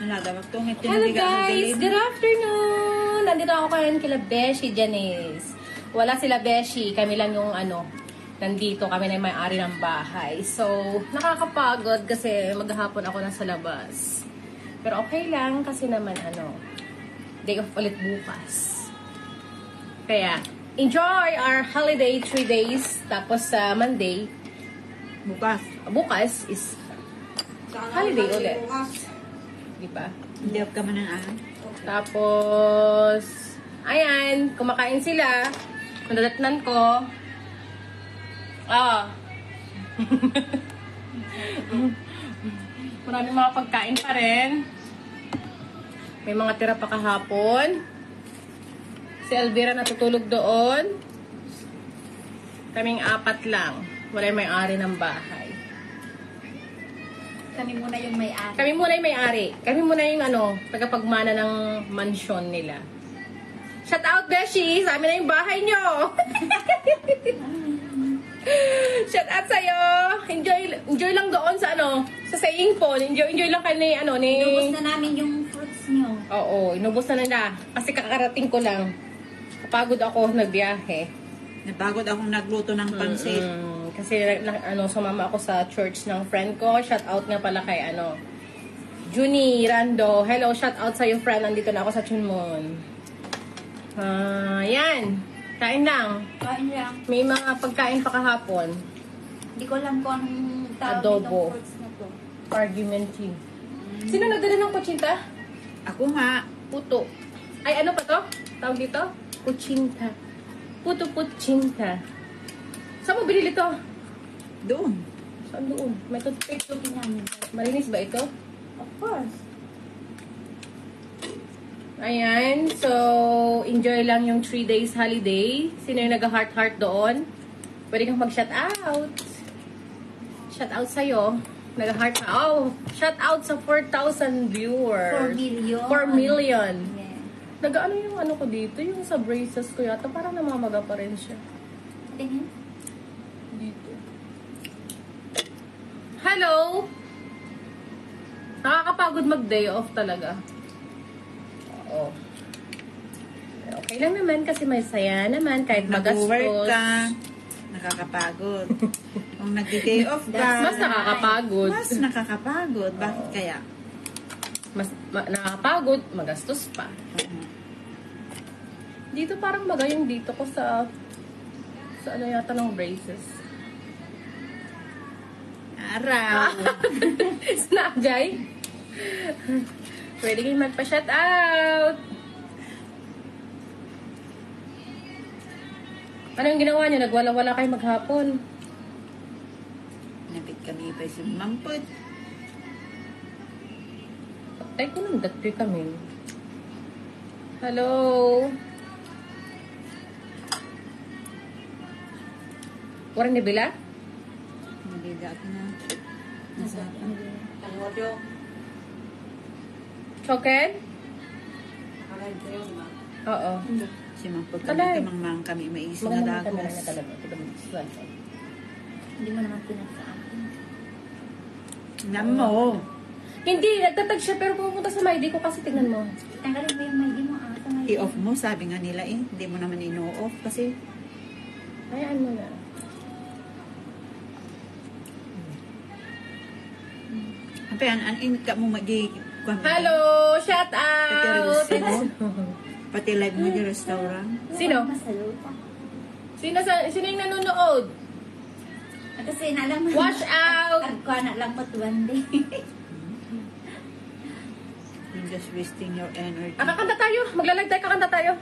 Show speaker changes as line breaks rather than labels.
Hello guys! Good afternoon! Nandito ako kayo kila Beshi Janice. Wala sila Beshi. Kami lang yung nandito. Kami na yung may-ari ng bahay. So, nakakapagod kasi maghapon ako nasa labas. Pero okay lang kasi naman day off ulit bukas. Kaya, enjoy our holiday 3 days. Tapos sa Monday, bukas is holiday ulit. Diba?
Hindi ka man ang
Tapos, ayan, kumakain sila. Nadadatnan ko. Maraming mga pagkain pa rin. May mga tira pa kahapon. Si Elvira natutulog doon. Kaming 4 lang. Wala yung may-ari ng bahay.
Kami muna yung may-ari.
Kami muna yung may-ari. Kami muna yung tagapagmana ng mansyon nila. Shout out, Beshi! Sa amin na yung bahay nyo! Shout out sa'yo! Enjoy lang doon sa sa saying po. Enjoy lang kayo ni
Inubos na namin yung fruits nyo.
Oo, inubos na nila. Kasi kakarating ko lang. Kapagod ako, nagbiyahe.
Napagod akong nagluto ng pansit.
Kasi sumama ako sa church ng friend ko. Shout out nga pala kay Junie Rando. Hello, shout out sa iyo friend. Nandito na ako sa Chunmon. Yan. Kain lang.
Kain lang.
May mga pagkain pa kahapon.
Hindi ko lang kung anong tawag
Adobo.
nitong fruits na to.
Argumenting. Sino nagdala ng kutsinta?
Ako nga.
Puto. Ay, ano pa to? Tawag dito? Kutsinta. Puto kutsinta. Saan mo binili to?
Doon.
Saan doon? May toothpick.
Namin.
Malinis ba ito?
Of course.
Ayan. So, enjoy lang yung 3 days holiday. Sino yung nag-heart-heart doon? Pwede kang mag-shout out. Shout out sa'yo. Nag-heart. Oh, shout out sa 4,000 viewers.
4 million.
4 million.
Yeah.
Nag-ano yung ko dito? Yung sa braces ko yata. Parang namamaga pa rin siya.
Tingin.
Dito. Hello! Nakakapagod mag-day off talaga. Oo. Okay lang naman kasi may saya naman kahit
Nag-work
magastos.
ka. Nakakapagod. Kung nag-day off ka.
Mas nakakapagod.
Mas nakakapagod. Bakit kaya?
Mas nakakapagod, magastos pa. Dito parang magayong dito ko sa yata ng braces.
Araw.
Snapjay. Pwede kayong magpa-shout out. Ano yung ginawa niyo? Nagwala-wala kayo maghapon.
Napit kami pa sa mampot.
Patay ko ng datoy kami. Hello? Warang nabila?
Nabida ako na. Nasapan.
Choken? Oo.
Si mampot
Kalay.
kami kamang kami maisip na dagos. Hindi mo naman pinag sa akin. Namo.
Hindi, nagtatag siya pero pumunta sa Maidi ko kasi tingnan mo.
Tanggalin mo yung may mo ata. I-off mo, sabi nga nila eh. Hindi mo naman ino-off kasi
Hayaan mo na.
an ka mo magi.
Hello! Shout out!
Pati live mo yung restaurant.
Sino? Sino yung nanonood?
Kasi nalang mo.
Watch out!
Agka na lang mo one day. You're just wasting your energy.
Kakanta tayo. Maglalagtay kakanta tayo.